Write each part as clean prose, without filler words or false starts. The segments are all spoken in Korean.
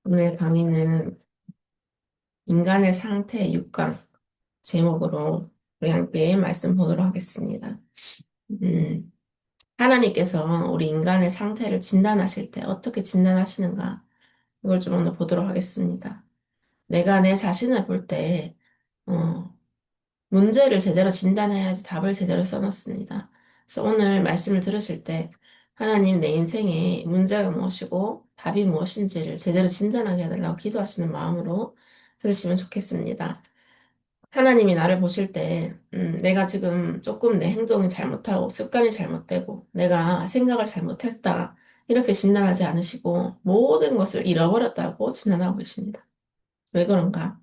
오늘 강의는 인간의 상태 6강 제목으로 우리 함께 말씀 보도록 하겠습니다. 음, 하나님께서 우리 인간의 상태를 진단하실 때 어떻게 진단하시는가 이걸 좀 오늘 보도록 하겠습니다. 내가 내 자신을 볼 때, 문제를 제대로 진단해야지 답을 제대로 써놓습니다. 그래서 오늘 말씀을 들으실 때 하나님 내 인생에 문제가 무엇이고 답이 무엇인지를 제대로 진단하게 해달라고 기도하시는 마음으로 들으시면 좋겠습니다. 하나님이 나를 보실 때, 내가 지금 조금 내 행동이 잘못하고 습관이 잘못되고 내가 생각을 잘못했다. 이렇게 진단하지 않으시고 모든 것을 잃어버렸다고 진단하고 계십니다. 왜 그런가?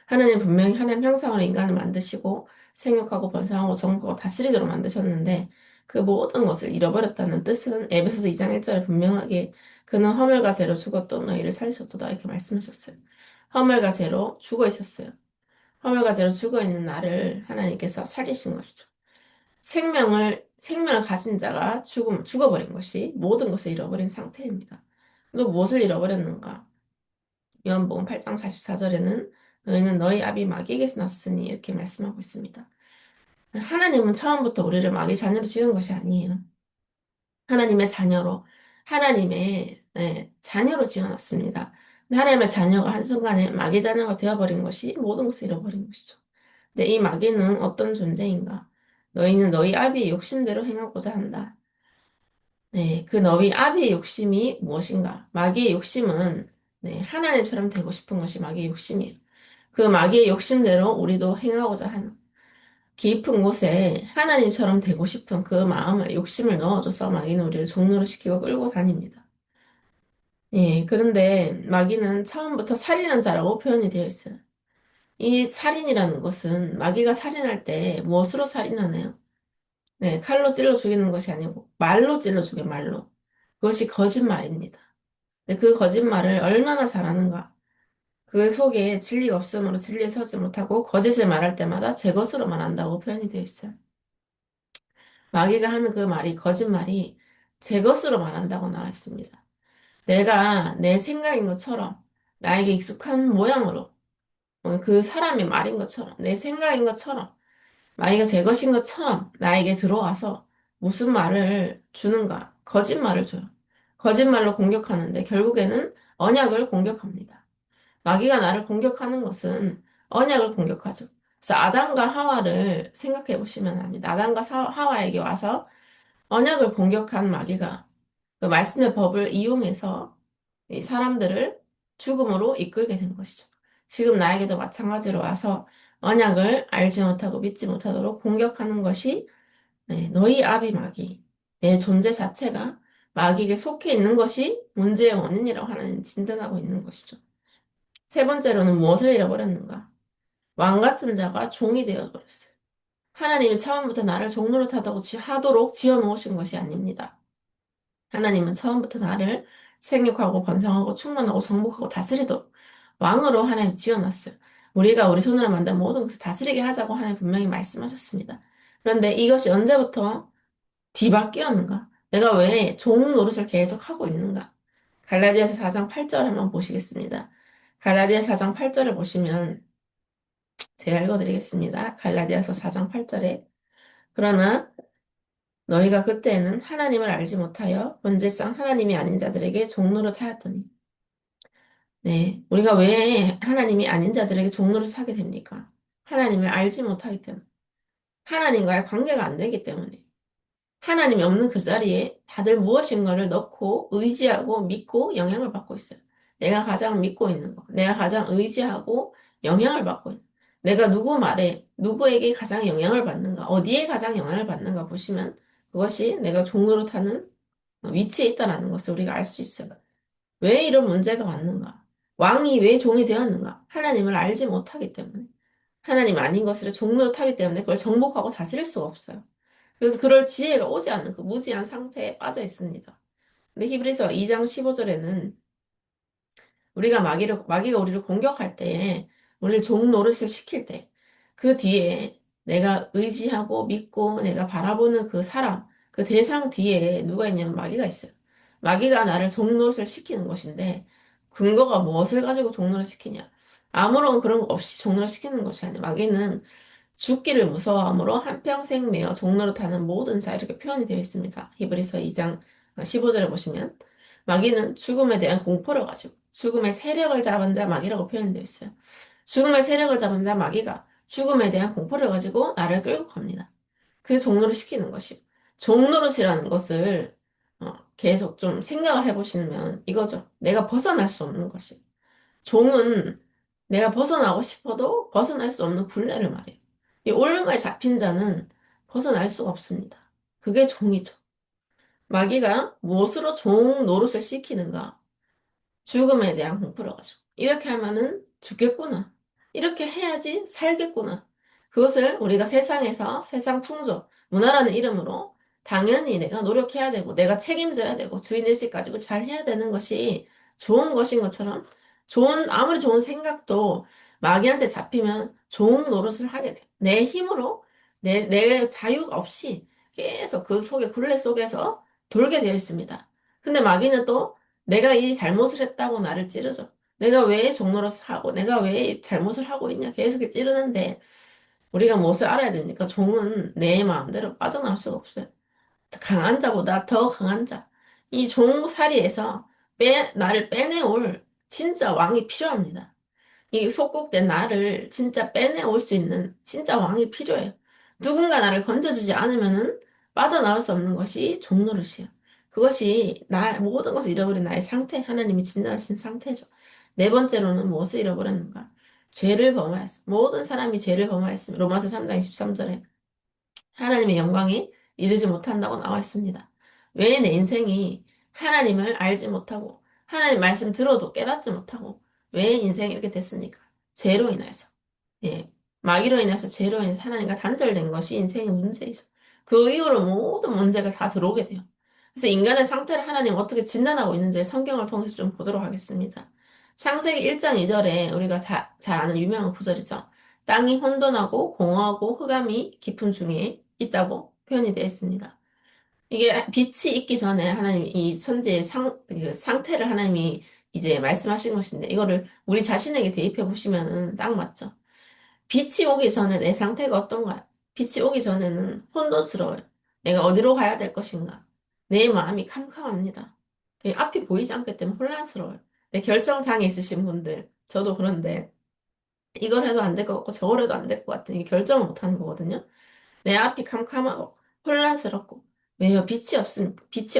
하나님 분명히 하나님 형상으로 인간을 만드시고 생육하고 번성하고 정복하고 다스리도록 만드셨는데 그 모든 것을 잃어버렸다는 뜻은 에베소서 2장 1절에 분명하게 그는 허물과 죄로 죽었던 너희를 살리셨도다 이렇게 말씀하셨어요. 허물과 죄로 죽어 있었어요. 허물과 죄로 죽어 있는 나를 하나님께서 살리신 것이죠. 생명을 가진 자가 죽어버린 것이 모든 것을 잃어버린 상태입니다. 또 무엇을 잃어버렸는가? 요한복음 8장 44절에는 너희는 너희 아비 마귀에게서 났으니 이렇게 말씀하고 있습니다. 하나님은 처음부터 우리를 마귀 자녀로 지은 것이 아니에요. 하나님의 자녀로, 하나님의 자녀로 지어놨습니다. 근데 하나님의 자녀가 한순간에 마귀 자녀가 되어버린 것이 모든 것을 잃어버린 것이죠. 근데 이 마귀는 어떤 존재인가? 너희는 너희 아비의 욕심대로 행하고자 한다. 네, 그 너희 아비의 욕심이 무엇인가? 마귀의 욕심은 하나님처럼 되고 싶은 것이 마귀의 욕심이에요. 그 마귀의 욕심대로 우리도 행하고자 하는 깊은 곳에 하나님처럼 되고 싶은 그 마음을 욕심을 넣어줘서 마귀는 우리를 종로를 시키고 끌고 다닙니다. 예, 그런데 마귀는 처음부터 살인한 자라고 표현이 되어 있어요. 이 살인이라는 것은 마귀가 살인할 때 무엇으로 살인하나요? 네, 칼로 찔러 죽이는 것이 아니고 말로 찔러 죽여 말로. 그것이 거짓말입니다. 근데 그 거짓말을 얼마나 잘하는가? 그 속에 진리가 없으므로 진리에 서지 못하고 거짓을 말할 때마다 제 것으로 말한다고 표현이 되어 있어요. 마귀가 하는 그 말이 거짓말이 제 것으로 말한다고 나와 있습니다. 내가 내 생각인 것처럼 나에게 익숙한 모양으로 그 사람의 말인 것처럼 내 생각인 것처럼 마귀가 제 것인 것처럼 나에게 들어와서 무슨 말을 주는가? 거짓말을 줘요. 거짓말로 공격하는데 결국에는 언약을 공격합니다. 마귀가 나를 공격하는 것은 언약을 공격하죠. 그래서 아담과 하와를 생각해 보시면 합니다. 아담과 하와에게 와서 언약을 공격한 마귀가 그 말씀의 법을 이용해서 이 사람들을 죽음으로 이끌게 된 것이죠. 지금 나에게도 마찬가지로 와서 언약을 알지 못하고 믿지 못하도록 공격하는 것이 너희 아비 마귀, 내 존재 자체가 마귀에게 속해 있는 것이 문제의 원인이라고 하나님 진단하고 있는 것이죠. 세 번째로는 무엇을 잃어버렸는가? 왕 같은 자가 종이 되어버렸어요. 하나님이 처음부터 나를 종로로 하도록 지어놓으신 것이 아닙니다. 하나님은 처음부터 나를 생육하고 번성하고 충만하고 정복하고 다스리도록 왕으로 하나님 지어놨어요. 우리가 우리 손으로 만든 모든 것을 다스리게 하자고 하나님 분명히 말씀하셨습니다. 그런데 이것이 언제부터 뒤바뀌었는가? 내가 왜 종 노릇을 계속 하고 있는가? 갈라디아서 4장 8절 한번 보시겠습니다. 갈라디아서 4장 8절을 보시면 제가 읽어드리겠습니다. 갈라디아서 4장 8절에 그러나 너희가 그때는 하나님을 알지 못하여 본질상 하나님이 아닌 자들에게 종노릇 하였더니 네, 우리가 왜 하나님이 아닌 자들에게 종노릇 하게 됩니까? 하나님을 알지 못하기 때문에 하나님과의 관계가 안 되기 때문에 하나님이 없는 그 자리에 다들 무엇인가를 넣고 의지하고 믿고 영향을 받고 있어요. 내가 가장 믿고 있는 거, 내가 가장 의지하고 영향을 받고 있는 거. 내가 누구 말에, 누구에게 가장 영향을 받는가, 어디에 가장 영향을 받는가 보시면 그것이 내가 종로로 타는 위치에 있다는 것을 우리가 알 수 있어요. 왜 이런 문제가 왔는가? 왕이 왜 종이 되었는가? 하나님을 알지 못하기 때문에. 하나님 아닌 것을 종로로 타기 때문에 그걸 정복하고 다스릴 수가 없어요. 그래서 그럴 지혜가 오지 않는 그 무지한 상태에 빠져 있습니다. 근데 히브리서 2장 15절에는 마귀가 우리를 공격할 때에, 우리를 종 노릇을 시킬 때, 그 뒤에 내가 의지하고 믿고 내가 바라보는 그 사람, 그 대상 뒤에 누가 있냐면 마귀가 있어요. 마귀가 나를 종 노릇을 시키는 것인데, 근거가 무엇을 가지고 종로를 시키냐? 아무런 그런 거 없이 종로를 시키는 것이 아니야. 마귀는 죽기를 무서워하므로 한평생 매어 종로로 타는 모든 자 이렇게 표현이 되어 있습니다. 히브리서 2장 15절에 보시면 마귀는 죽음에 대한 공포를 가지고 죽음의 세력을 잡은 자 마귀라고 표현되어 있어요. 죽음의 세력을 잡은 자 마귀가 죽음에 대한 공포를 가지고 나를 끌고 갑니다. 그래서 종로를 시키는 것이요. 종로릇이라는 것을 계속 좀 생각을 해보시면 이거죠. 내가 벗어날 수 없는 것이. 종은 내가 벗어나고 싶어도 벗어날 수 없는 굴레를 말해요. 이 올무에 잡힌 자는 벗어날 수가 없습니다. 그게 종이죠. 마귀가 무엇으로 종 노릇을 시키는가? 죽음에 대한 공포를 가지고. 이렇게 하면은 죽겠구나. 이렇게 해야지 살겠구나. 그것을 우리가 세상에서 세상 풍조, 문화라는 이름으로 당연히 내가 노력해야 되고, 내가 책임져야 되고, 주인의식 가지고 잘 해야 되는 것이 좋은 것인 것처럼, 아무리 좋은 생각도 마귀한테 잡히면 좋은 노릇을 하게 돼. 내 힘으로, 내 자유가 없이 계속 그 속에, 굴레 속에서 돌게 되어 있습니다. 근데 마귀는 또 내가 이 잘못을 했다고 나를 찌르죠. 내가 왜 종로를 하고, 내가 왜 잘못을 하고 있냐, 계속 찌르는데, 우리가 무엇을 알아야 됩니까? 종은 내 마음대로 빠져나올 수가 없어요. 강한 자보다 더 강한 자. 이 종살이에서 나를 빼내올 진짜 왕이 필요합니다. 이 속국된 나를 진짜 빼내올 수 있는 진짜 왕이 필요해요. 누군가 나를 건져주지 않으면은 빠져나올 수 없는 것이 종노릇이에요. 그것이 모든 것을 잃어버린 나의 상태, 하나님이 진단하신 상태죠. 네 번째로는 무엇을 잃어버렸는가? 죄를 범하였어. 모든 사람이 죄를 범하였으며, 로마서 3장 23절에 하나님의 영광이 이르지 못한다고 나와 있습니다. 왜 내 인생이 하나님을 알지 못하고 하나님 말씀 들어도 깨닫지 못하고 왜 인생이 이렇게 됐습니까? 죄로 인해서. 예. 마귀로 인해서 죄로 인해서 하나님과 단절된 것이 인생의 문제이죠. 그 이후로 모든 문제가 다 들어오게 돼요. 그래서 인간의 상태를 하나님 어떻게 진단하고 있는지 성경을 통해서 좀 보도록 하겠습니다. 창세기 1장 2절에 우리가 잘 아는 유명한 구절이죠. 땅이 혼돈하고 공허하고 흑암이 깊음 중에 있다고 표현이 되어 있습니다. 이게 빛이 있기 전에 하나님 이 천지의 그 상태를 하나님이 이제 말씀하신 것인데 이거를 우리 자신에게 대입해 보시면은 딱 맞죠. 빛이 오기 전에 내 상태가 어떤가요? 빛이 오기 전에는 혼돈스러워요. 내가 어디로 가야 될 것인가? 내 마음이 캄캄합니다. 앞이 보이지 않기 때문에 혼란스러워요. 내 결정장애 있으신 분들, 저도 그런데 이걸 해도 안 될 것 같고 저걸 해도 안 될 것 같은 이 결정을 못 하는 거거든요. 내 앞이 캄캄하고 혼란스럽고 왜요? 빛이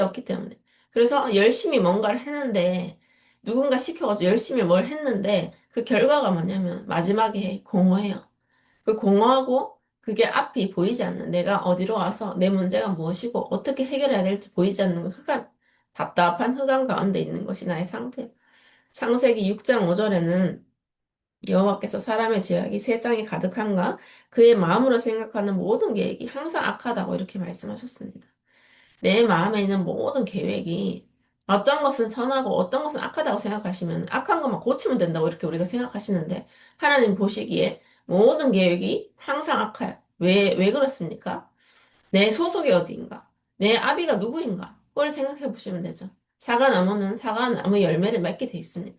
없기 때문에. 그래서 열심히 뭔가를 했는데 누군가 시켜가지고 열심히 뭘 했는데 그 결과가 뭐냐면 마지막에 공허해요. 그 공허하고 그게 앞이 보이지 않는 내가 어디로 와서 내 문제가 무엇이고 어떻게 해결해야 될지 보이지 않는 그 답답한 흑암 가운데 있는 것이 나의 상태. 창세기 6장 5절에는 여호와께서 사람의 죄악이 세상에 가득함과 그의 마음으로 생각하는 모든 계획이 항상 악하다고 이렇게 말씀하셨습니다. 내 마음에 있는 모든 계획이 어떤 것은 선하고 어떤 것은 악하다고 생각하시면 악한 것만 고치면 된다고 이렇게 우리가 생각하시는데 하나님 보시기에 모든 계획이 항상 악해요. 왜 그렇습니까? 내 소속이 어디인가? 내 아비가 누구인가? 그걸 생각해 보시면 되죠. 사과나무는 사과나무 열매를 맺게 돼 있습니다.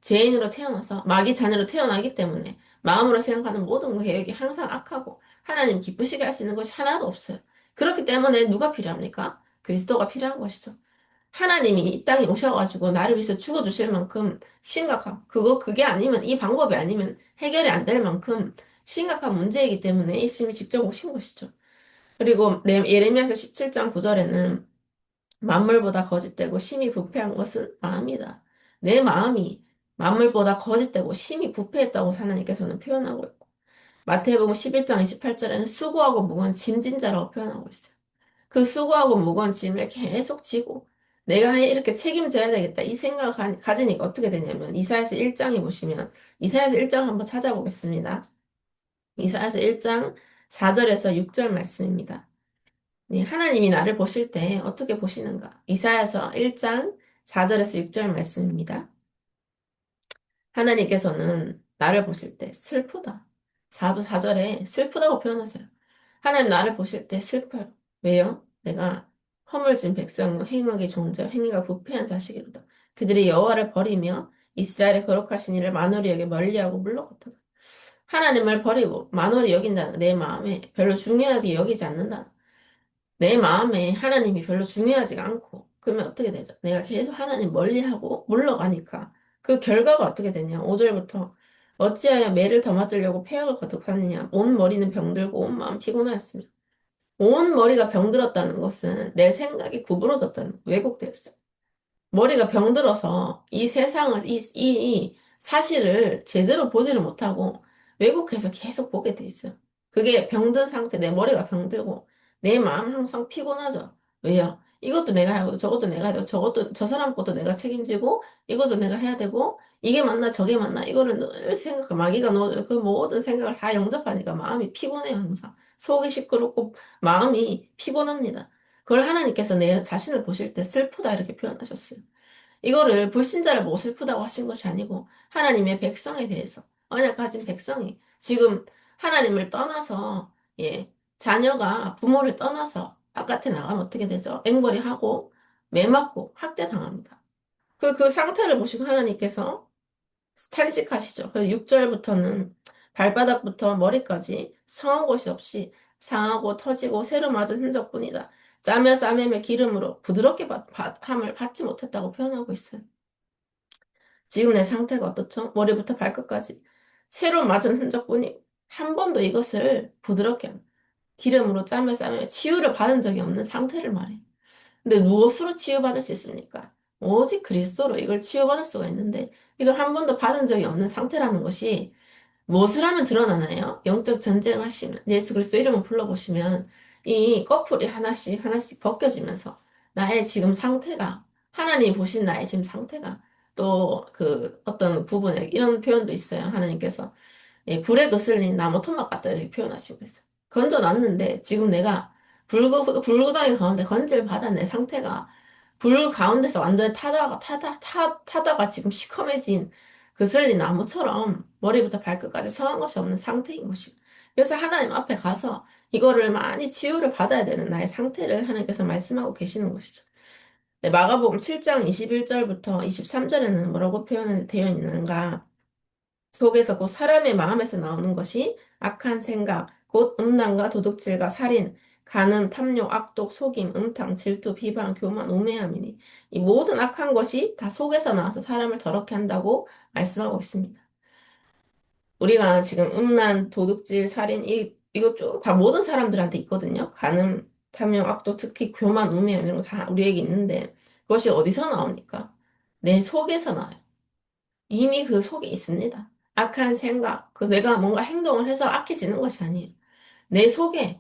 죄인으로 태어나서 마귀 자녀로 태어나기 때문에 마음으로 생각하는 모든 계획이 항상 악하고 하나님 기쁘시게 할 수 있는 것이 하나도 없어요. 그렇기 때문에 누가 필요합니까? 그리스도가 필요한 것이죠. 하나님이 이 땅에 오셔가지고 나를 위해서 죽어주실 만큼 심각한, 그게 아니면, 이 방법이 아니면 해결이 안 될 만큼 심각한 문제이기 때문에 예수님이 직접 오신 것이죠. 그리고 예레미야서 17장 9절에는 만물보다 거짓되고 심히 부패한 것은 마음이다. 내 마음이 만물보다 거짓되고 심히 부패했다고 하나님께서는 표현하고 있고 마태복음 11장 28절에는 수고하고 무거운 짐진 자라고 표현하고 있어요. 그 수고하고 무거운 짐을 계속 지고 내가 이렇게 책임져야 되겠다 이 생각을 가지니까 어떻게 되냐면 이사야서 1장에 보시면 이사야서 1장 한번 찾아보겠습니다. 이사야서 1장 4절에서 6절 말씀입니다. 네, 하나님이 나를 보실 때 어떻게 보시는가? 이사야서 1장 4절에서 6절 말씀입니다. 하나님께서는 나를 보실 때 슬프다. 4절에 슬프다고 표현하세요. 하나님 나를 보실 때 슬퍼요. 왜요? 내가 허물진 백성이요 행악의 종자 행위가 부패한 자식이로다. 그들이 여호와를 버리며 이스라엘의 거룩하신 이를 만홀히 여겨 멀리하고 물러갔다. 하나님을 버리고 만홀히 여긴다는 내 마음에 별로 중요하게 여기지 않는다. 내 마음에 하나님이 별로 중요하지가 않고 그러면 어떻게 되죠? 내가 계속 하나님 멀리하고 물러가니까 그 결과가 어떻게 되냐? 5절부터 어찌하여 매를 더 맞으려고 폐역을 거듭하느냐? 온 머리는 병들고 온 마음 피곤하였으며 온 머리가 병들었다는 것은 내 생각이 구부러졌다는 왜곡되었어. 머리가 병들어서 이 세상을, 이 사실을 제대로 보지를 못하고 왜곡해서 계속 보게 돼 있어요. 그게 병든 상태, 내 머리가 병들고 내 마음 항상 피곤하죠. 왜요? 이것도 내가 해야 되고 저것도 내가 해야 되고 저것도 저 사람 것도 내가 책임지고 이것도 내가 해야 되고 이게 맞나 저게 맞나 이거를 늘 생각, 마귀가 넣어줘. 그 모든 생각을 다 영접하니까 마음이 피곤해요, 항상. 속이 시끄럽고 마음이 피곤합니다. 그걸 하나님께서 내 자신을 보실 때 슬프다 이렇게 표현하셨어요. 이거를 불신자를 보고 슬프다고 하신 것이 아니고 하나님의 백성에 대해서 언약 가진 백성이 지금 하나님을 떠나서 자녀가 부모를 떠나서 바깥에 나가면 어떻게 되죠? 앵벌이 하고 매 맞고 학대당합니다. 그 상태를 보시고 하나님께서 탄식하시죠. 그래서 6절부터는 발바닥부터 머리까지 성한 곳이 없이 상하고 터지고 새로 맞은 흔적뿐이다. 짜며 싸매며 기름으로 부드럽게 함을 받지 못했다고 표현하고 있어요. 지금 내 상태가 어떻죠? 머리부터 발끝까지 새로 맞은 흔적뿐이 한 번도 이것을 부드럽게 기름으로 짜며 싸며 치유를 받은 적이 없는 상태를 말해. 근데 무엇으로 치유받을 수 있습니까? 오직 그리스도로 이걸 치유받을 수가 있는데 이걸 한 번도 받은 적이 없는 상태라는 것이 무엇을 하면 드러나나요? 영적 전쟁을 하시면 예수 그리스도 이름을 불러보시면 이 꺼풀이 하나씩 하나씩 벗겨지면서 나의 지금 상태가 하나님이 보신 나의 지금 상태가 또 그 어떤 부분에 이런 표현도 있어요. 하나님께서 불에 거슬린 나무 토막 같다 이렇게 표현하시고 있어요. 건져놨는데 지금 내가 불구덩이 가운데 건질 받아 내 상태가 불 가운데서 완전히 타다가 지금 시커매진 그슬린 나무처럼 머리부터 발끝까지 성한 것이 없는 상태인 것이고. 그래서 하나님 앞에 가서 이거를 많이 치유를 받아야 되는 나의 상태를 하나님께서 말씀하고 계시는 것이죠. 네, 마가복음 7장 21절부터 23절에는 뭐라고 표현되어 있는가? 속에서 곧 사람의 마음에서 나오는 것이 악한 생각, 곧 음란과 도둑질과 살인, 간음, 탐욕, 악독, 속임, 음탕, 질투, 비방, 교만, 우매함이니 이 모든 악한 것이 다 속에서 나와서 사람을 더럽게 한다고 말씀하고 있습니다. 우리가 지금 음란, 도둑질, 살인 이거 쭉 다 모든 사람들한테 있거든요. 간음, 탐욕, 악독, 특히 교만, 우매함 이런 거 다 우리에게 있는데 그것이 어디서 나옵니까? 내 속에서 나와요. 이미 그 속에 있습니다. 악한 생각, 그 내가 뭔가 행동을 해서 악해지는 것이 아니에요. 내 속에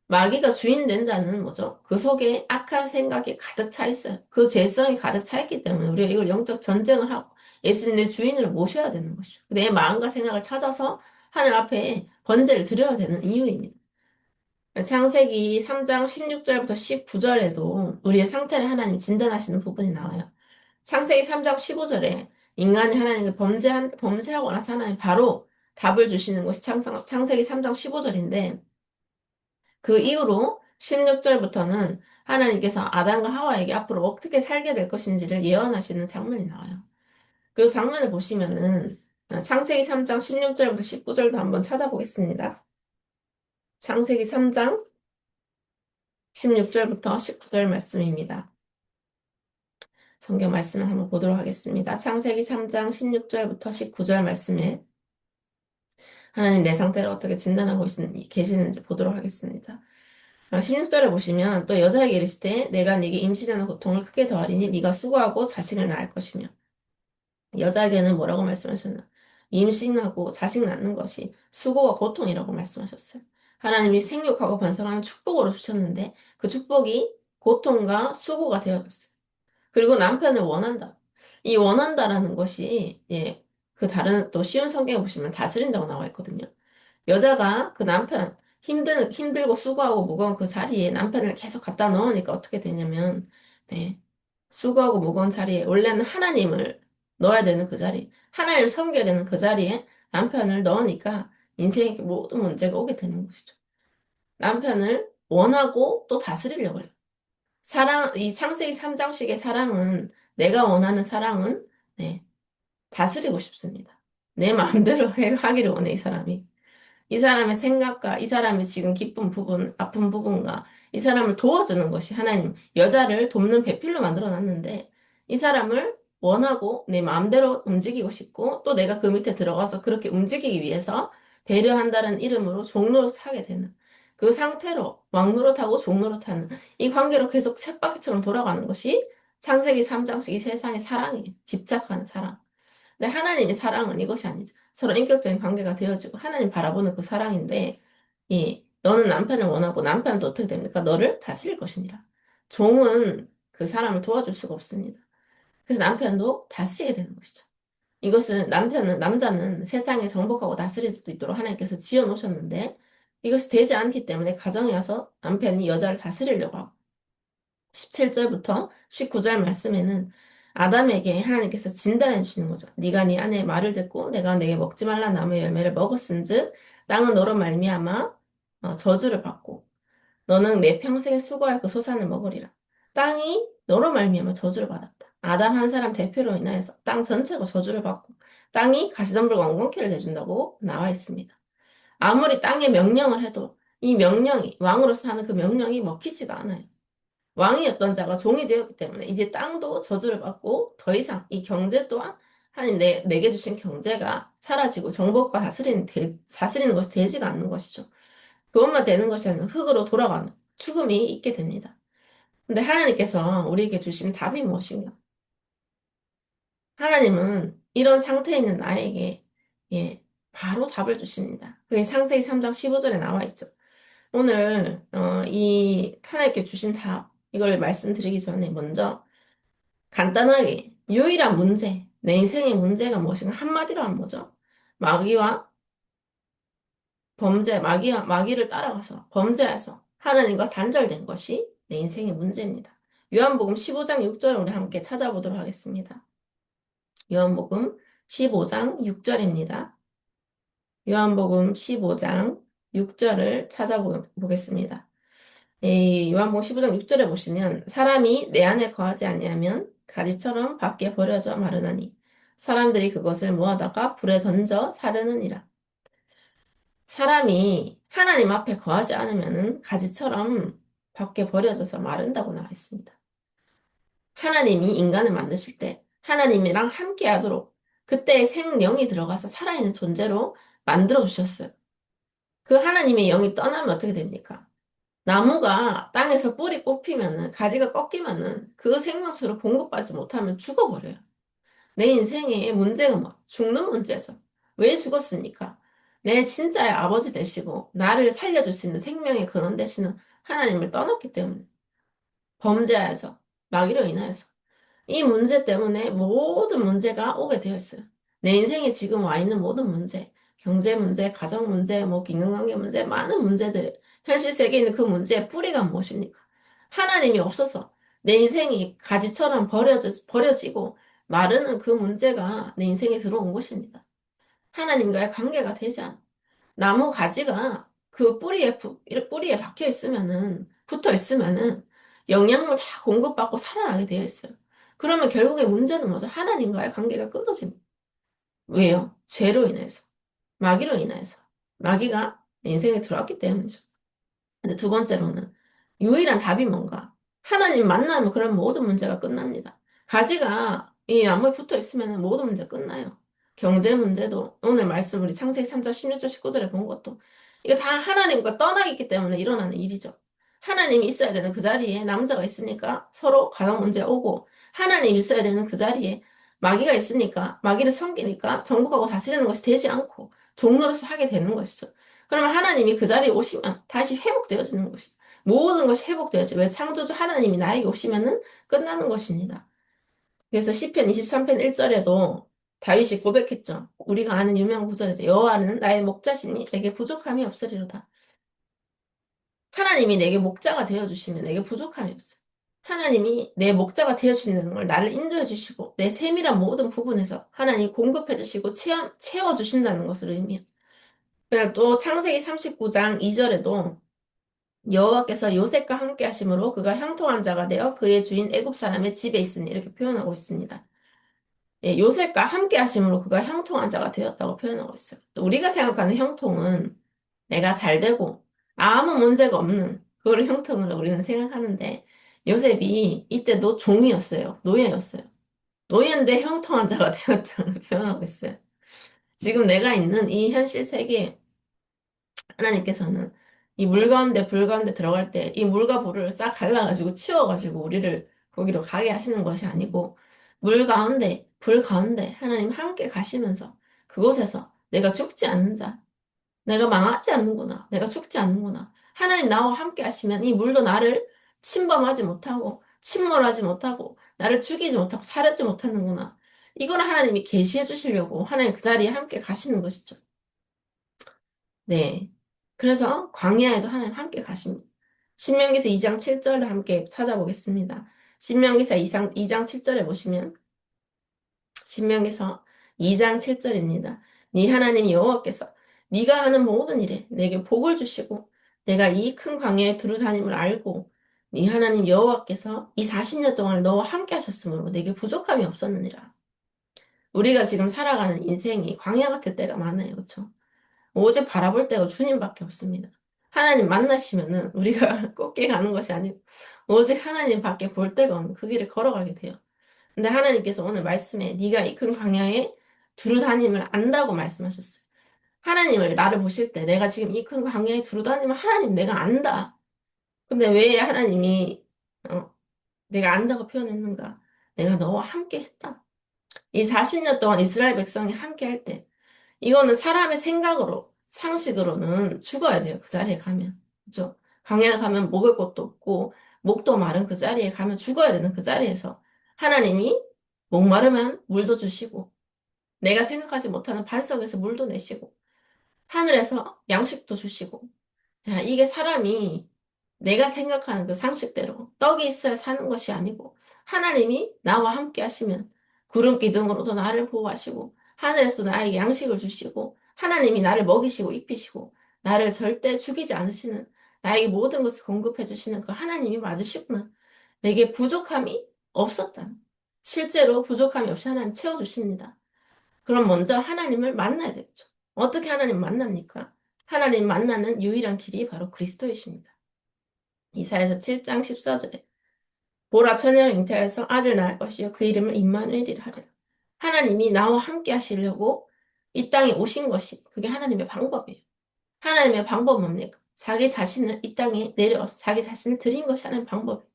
마귀가 주인 된 자는 뭐죠? 그 속에 악한 생각이 가득 차 있어요. 그 죄성이 가득 차 있기 때문에 우리가 이걸 영적 전쟁을 하고 예수님 내 주인을 모셔야 되는 것이죠. 내 마음과 생각을 찾아서 하늘 앞에 번제를 드려야 되는 이유입니다. 창세기 3장 16절부터 19절에도 우리의 상태를 하나님 진단하시는 부분이 나와요. 창세기 3장 15절에 인간이 하나님께 범죄하고 나서 하나님 바로 답을 주시는 것이 창세기 3장 15절인데 그 이후로 16절부터는 하나님께서 아담과 하와에게 앞으로 어떻게 살게 될 것인지를 예언하시는 장면이 나와요. 그 장면을 보시면은 창세기 3장 16절부터 19절도 한번 찾아보겠습니다. 창세기 3장 16절부터 19절 말씀입니다. 성경 말씀을 한번 보도록 하겠습니다. 창세기 3장 16절부터 19절 말씀에 하나님 내 상태를 어떻게 진단하고 계시는지 보도록 하겠습니다. 16절에 보시면 또 여자에게 이르시되 내가 네게 임신하는 고통을 크게 더하리니 네가 수고하고 자식을 낳을 것이며 여자에게는 뭐라고 말씀하셨나? 임신하고 자식 낳는 것이 수고와 고통이라고 말씀하셨어요. 하나님이 생육하고 번성하는 축복으로 주셨는데 그 축복이 고통과 수고가 되어졌어요. 그리고 남편을 원한다. 이 원한다라는 것이 그 다른 또 쉬운 성경에 보시면 다스린다고 나와 있거든요. 여자가 그 남편 힘들고 수고하고 무거운 그 자리에 남편을 계속 갖다 넣으니까 어떻게 되냐면 수고하고 무거운 자리에 원래는 하나님을 넣어야 되는 그 자리, 하나님을 섬겨야 되는 그 자리에 남편을 넣으니까 인생에 모든 문제가 오게 되는 것이죠. 남편을 원하고 또 다스리려고 해요. 이 창세기 3장식의 사랑은 내가 원하는 사랑은 다스리고 싶습니다. 내 마음대로 하기를 원해, 이 사람이. 이 사람의 생각과 이 사람의 지금 기쁜 부분, 아픈 부분과 이 사람을 도와주는 것이 하나님, 여자를 돕는 배필로 만들어 놨는데 이 사람을 원하고 내 마음대로 움직이고 싶고 또 내가 그 밑에 들어가서 그렇게 움직이기 위해서 배려한다는 이름으로 종로를 하게 되는 그 상태로 왕노릇하고 종노릇하는 이 관계로 계속 쳇바퀴처럼 돌아가는 것이 창세기 3장씩 이 세상의 사랑이에요. 집착하는 사랑. 근데 하나님의 사랑은 이것이 아니죠. 서로 인격적인 관계가 되어지고 하나님 바라보는 그 사랑인데, 너는 남편을 원하고 남편도 어떻게 됩니까? 너를 다스릴 것이니라. 종은 그 사람을 도와줄 수가 없습니다. 그래서 남편도 다스리게 되는 것이죠. 이것은 남자는 세상에 정복하고 다스릴 수 있도록 하나님께서 지어 놓으셨는데, 이것이 되지 않기 때문에 가정에 와서 남편이 여자를 다스리려고 하고, 17절부터 19절 말씀에는 아담에게 하나님께서 진단해 주시는 거죠. 네가 네 아내의 말을 듣고 내가 내게 먹지 말라 나무의 열매를 먹었은즉 땅은 너로 말미암아 저주를 받고 너는 내 평생에 수고할 그 소산을 먹으리라. 땅이 너로 말미암아 저주를 받았다. 아담 한 사람 대표로 인하여서 땅 전체가 저주를 받고 땅이 가시덤불과 엉겅퀴를 내준다고 나와 있습니다. 아무리 땅에 명령을 해도 이 명령이 왕으로서 하는 그 명령이 먹히지가 않아요. 왕이었던 자가 종이 되었기 때문에 이제 땅도 저주를 받고 더 이상 이 경제 또한 하나님 내게 주신 경제가 사라지고 정복과 다스리는 것이 되지가 않는 것이죠. 그것만 되는 것이 아니라 흙으로 돌아가는 죽음이 있게 됩니다. 근데 하나님께서 우리에게 주신 답이 무엇인가? 하나님은 이런 상태에 있는 나에게 예, 바로 답을 주십니다. 그게 창세기 3장 15절에 나와 있죠. 오늘 이 하나님께 주신 답 이걸 말씀드리기 전에 먼저 간단하게 유일한 문제, 내 인생의 문제가 무엇인가 한마디로 하면 뭐죠? 마귀와 마귀를 따라가서 범죄해서 하나님과 단절된 것이 내 인생의 문제입니다. 요한복음 15장 6절을 우리 함께 찾아보도록 하겠습니다. 요한복음 15장 6절입니다. 요한복음 15장 6절을 찾아보겠습니다. 이 요한복음 15장 6절에 보시면 사람이 내 안에 거하지 아니하면 가지처럼 밖에 버려져 마르나니 사람들이 그것을 모아다가 불에 던져 사르느니라. 사람이 하나님 앞에 거하지 않으면은 가지처럼 밖에 버려져서 마른다고 나와 있습니다. 하나님이 인간을 만드실 때 하나님이랑 함께 하도록 그때 생명이 들어가서 살아있는 존재로 만들어 주셨어요. 그 하나님의 영이 떠나면 어떻게 됩니까? 나무가 땅에서 뿌리 뽑히면은, 가지가 꺾이면은 그 생명수를 공급받지 못하면 죽어버려요. 내 인생의 문제가 뭐, 죽는 문제죠. 왜 죽었습니까? 내 진짜의 아버지 되시고, 나를 살려줄 수 있는 생명의 근원 되시는 하나님을 떠났기 때문에. 범죄하여서, 마귀로 인하여서. 이 문제 때문에 모든 문제가 오게 되어 있어요. 내 인생에 지금 와 있는 모든 문제, 경제 문제, 가정 문제, 뭐 인간관계 문제, 많은 문제들, 현실 세계에 있는 그 문제의 뿌리가 무엇입니까? 하나님이 없어서 내 인생이 가지처럼 버려지고 마르는 그 문제가 내 인생에 들어온 것입니다. 하나님과의 관계가 되지 않아. 나무 가지가 그 뿌리에 박혀 있으면은, 붙어 있으면은 영양물 다 공급받고 살아나게 되어 있어요. 그러면 결국에 문제는 뭐죠? 하나님과의 관계가 끊어집니다. 왜요? 죄로 인해서. 마귀로 인해서. 마귀가 내 인생에 들어왔기 때문이죠. 근데 두 번째로는 유일한 답이 뭔가? 하나님 만나면 그런 모든 문제가 끝납니다. 가지가 이 나무에 붙어 있으면 모든 문제 끝나요. 경제 문제도 오늘 말씀 우리 창세기 3장 16절 19절에 본 것도 이거 다 하나님과 떠나기 있기 때문에 일어나는 일이죠. 하나님이 있어야 되는 그 자리에 남자가 있으니까 서로 가정 문제 오고 하나님이 있어야 되는 그 자리에 마귀가 있으니까 마귀를 섬기니까 정복하고 다스리는 것이 되지 않고 종로로서 하게 되는 것이죠. 그러면 하나님이 그 자리에 오시면 다시 회복되어지는 것이죠. 모든 것이 회복되어지죠. 왜 창조주 하나님이 나에게 오시면은 끝나는 것입니다. 그래서 시편 23편 1절에도 다윗이 고백했죠. 우리가 아는 유명한 구절이죠. 여호와는 나의 목자시니 내게 부족함이 없으리로다. 하나님이 내게 목자가 되어주시면 내게 부족함이 없어요. 하나님이 내 목자가 되어주시는 걸 나를 인도해 주시고 내 세밀한 모든 부분에서 하나님이 공급해 주시고 채워주신다는 것을 의미해요. 그리고 또 창세기 39장 2절에도 여호와께서 요셉과 함께 하심으로 그가 형통한 자가 되어 그의 주인 애굽 사람의 집에 있으니 이렇게 표현하고 있습니다. 예, 요셉과 함께 하심으로 그가 형통한 자가 되었다고 표현하고 있어요. 또 우리가 생각하는 형통은 내가 잘 되고 아무 문제가 없는 그거를 형통으로 우리는 생각하는데 요셉이 이때도 종이었어요. 노예였어요. 노예인데 형통한 자가 되었다고 표현하고 있어요. 지금 내가 있는 이 현실 세계에 하나님께서는 이 물 가운데 불 가운데 들어갈 때 이 물과 불을 싹 갈라가지고 치워가지고 우리를 거기로 가게 하시는 것이 아니고 물 가운데 불 가운데 하나님 함께 가시면서 그곳에서 내가 죽지 않는 자, 내가 망하지 않는구나, 내가 죽지 않는구나. 하나님 나와 함께 하시면 이 물도 나를 침범하지 못하고 침몰하지 못하고 나를 죽이지 못하고 사르지 못하는구나. 이걸 하나님이 계시해 주시려고 하나님 그 자리에 함께 가시는 것이죠. 네. 그래서 광야에도 하나님 함께 가십니다. 신명기서 2장 7절을 함께 찾아보겠습니다. 신명기서 2장 7절에 보시면 신명기서 2장 7절입니다. 네 하나님 여호와께서 네가 하는 모든 일에 내게 복을 주시고 내가 이 큰 광야에 두루 다님을 알고 네 하나님 여호와께서 이 40년 동안 너와 함께 하셨으므로 내게 부족함이 없었느니라. 우리가 지금 살아가는 인생이 광야 같을 때가 많아요. 그렇죠? 오직 바라볼 때가 주님밖에 없습니다. 하나님 만나시면은 우리가 꺾게 가는 것이 아니고 오직 하나님밖에 볼 데가 없는 그 길을 걸어가게 돼요. 근데 하나님께서 오늘 말씀에 네가 이 큰 광야에 두루 다님을 안다고 말씀하셨어요. 하나님을 나를 보실 때 내가 지금 이 큰 광야에 두루 다니면 하나님 내가 안다. 근데 왜 하나님이 어, 내가 안다고 표현했는가? 내가 너와 함께 했다. 이 40년 동안 이스라엘 백성이 함께 할 때 이거는 사람의 생각으로, 상식으로는 죽어야 돼요. 그 자리에 가면. 그죠? 강에 가면 먹을 것도 없고, 목도 마른 그 자리에 가면 죽어야 되는 그 자리에서 하나님이 목마르면 물도 주시고, 내가 생각하지 못하는 반석에서 물도 내시고, 하늘에서 양식도 주시고, 야, 이게 사람이 내가 생각하는 그 상식대로 떡이 있어야 사는 것이 아니고 하나님이 나와 함께 하시면 구름 기둥으로도 나를 보호하시고 하늘에서 나에게 양식을 주시고 하나님이 나를 먹이시고 입히시고 나를 절대 죽이지 않으시는 나에게 모든 것을 공급해 주시는 그 하나님이 맞으시구나. 내게 부족함이 없었다. 실제로 부족함이 없이 하나님 채워주십니다. 그럼 먼저 하나님을 만나야 되겠죠. 어떻게 하나님 만납니까? 하나님 만나는 유일한 길이 바로 그리스도이십니다. 이사야서 7장 14절에 보라 처녀 잉태하여서 아들 낳을 것이요 그 이름을 임마누엘이라 하리라. 하나님이 나와 함께 하시려고 이 땅에 오신 것이 그게 하나님의 방법이에요. 하나님의 방법은 뭡니까? 자기 자신을 이 땅에 내려와서 자기 자신을 드린 것이 하나님의 방법이에요.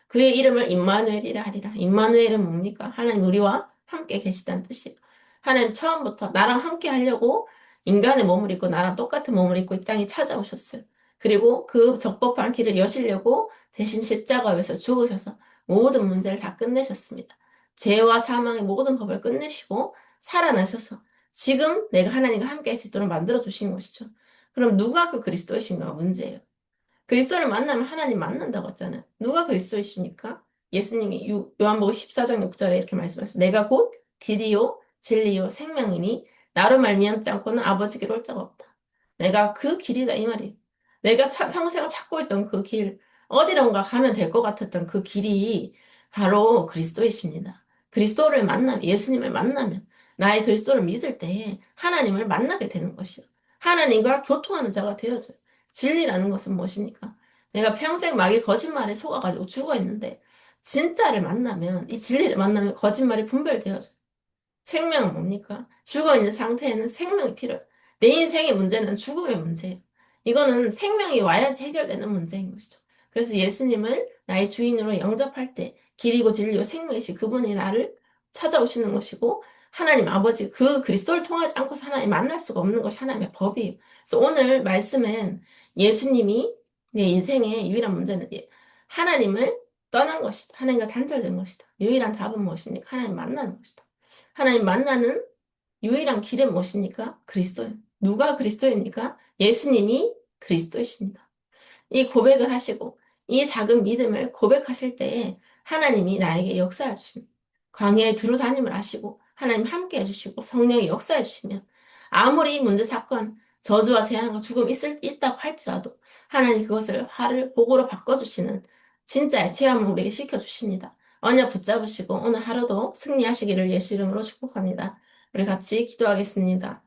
그의 이름을 임마누엘이라 하리라. 임마누엘은 뭡니까? 하나님 우리와 함께 계시다는 뜻이에요. 하나님 처음부터 나랑 함께 하려고 인간의 몸을 입고 나랑 똑같은 몸을 입고 이 땅에 찾아오셨어요. 그리고 그 적법한 길을 여시려고 대신 십자가에서 죽으셔서 모든 문제를 다 끝내셨습니다. 죄와 사망의 모든 법을 끝내시고 살아나셔서 지금 내가 하나님과 함께 할 수 있도록 만들어 주신 것이죠. 그럼 누가 그 그리스도이신가가 문제예요. 그리스도를 만나면 하나님 만난다고 했잖아요. 누가 그리스도이십니까? 예수님이 요한복음 14장 6절에 이렇게 말씀하셨어요. 내가 곧 길이요 진리요 생명이니 나로 말미암지 않고는 아버지께로 올 자가 없다. 내가 그 길이다 이 말이에요. 내가 평생을 찾고 있던 그 길, 어디론가 가면 될 것 같았던 그 길이 바로 그리스도이십니다. 그리스도를 만나면, 예수님을 만나면, 나의 그리스도를 믿을 때에 하나님을 만나게 되는 것이요. 하나님과 교통하는 자가 되어져요. 진리라는 것은 무엇입니까? 내가 평생 마귀 거짓말에 속아가지고 죽어 있는데, 진짜를 만나면, 이 진리를 만나면 거짓말이 분별되어져요. 생명은 뭡니까? 죽어 있는 상태에는 생명이 필요해요. 내 인생의 문제는 죽음의 문제예요. 이거는 생명이 와야지 해결되는 문제인 것이죠. 그래서 예수님을 나의 주인으로 영접할 때 길이고 진리요 생명이시 그분이 나를 찾아오시는 것이고 하나님 아버지 그 그리스도를 통하지 않고서 하나님 만날 수가 없는 것이 하나님의 법이에요. 그래서 오늘 말씀은 예수님이 내 인생의 유일한 문제는 하나님을 떠난 것이다. 하나님과 단절된 것이다. 유일한 답은 무엇입니까? 하나님 만나는 것이다. 하나님 만나는 유일한 길은 무엇입니까? 그리스도예요. 누가 그리스도입니까? 예수님이 그리스도이십니다. 이 고백을 하시고 이 작은 믿음을 고백하실 때에 하나님이 나에게 역사해 주시는 광야에 두루 다님을 하시고 하나님 함께 해주시고 성령이 역사해 주시면 아무리 문제 사건 저주와 재앙과 죽음이 있다고 할지라도 하나님 그것을 화를 복으로 바꿔주시는 진짜의 체험을 우리에게 시켜주십니다. 언약 붙잡으시고 오늘 하루도 승리하시기를 예수 이름으로 축복합니다. 우리 같이 기도하겠습니다.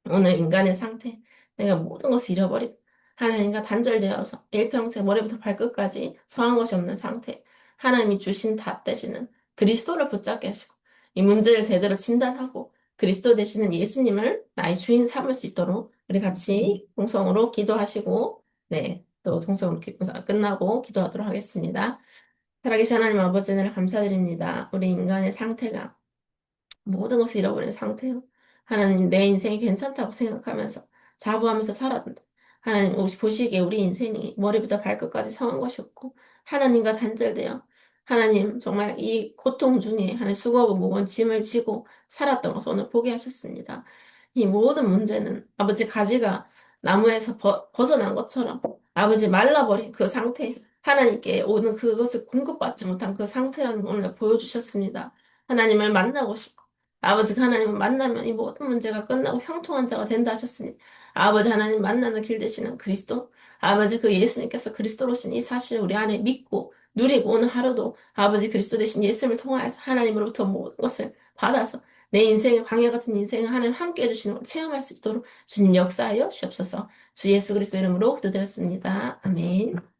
오늘 인간의 상태, 내가 모든 것을 잃어버린 하나님과 단절되어서 일평생 머리부터 발끝까지 성한 것이 없는 상태, 하나님이 주신 답 되시는 그리스도를 붙잡게 하시고 이 문제를 제대로 진단하고 그리스도 되시는 예수님을 나의 주인 삼을 수 있도록 우리 같이 동성으로 기도하시고 네, 또 동성으로 끝나고 기도하도록 하겠습니다. 살아계신 하나님 아버지 를 감사드립니다. 우리 인간의 상태가 모든 것을 잃어버린 상태요. 하나님, 내 인생이 괜찮다고 생각하면서 자부하면서 살았는데, 하나님, 혹시 보시기에 우리 인생이 머리부터 발끝까지 상한 것이 없고, 하나님과 단절되어, 하나님, 정말 이 고통 중에 하나님 수고하고 무거운 짐을 지고 살았던 것을 오늘 보게 하셨습니다. 이 모든 문제는 아버지 가지가 나무에서 벗어난 것처럼 아버지 말라버린 그 상태, 하나님께 오는 그것을 공급받지 못한 그 상태라는 걸 오늘 보여주셨습니다. 하나님을 만나고 싶고, 아버지 하나님을 만나면 이 모든 문제가 끝나고 형통한 자가 된다 하셨으니 아버지 하나님 만나는 길 되시는 그리스도 아버지 그 예수님께서 그리스도로 오신 이 사실을 우리 안에 믿고 누리고 오늘 하루도 아버지 그리스도 되신 예수님을 통하여서 하나님으로부터 모든 것을 받아서 내 인생의 광야 같은 인생을 하나님 함께 해주시는 걸 체험할 수 있도록 주님 역사하여 주옵소서. 주 예수 그리스도 이름으로 기도드렸습니다. 아멘.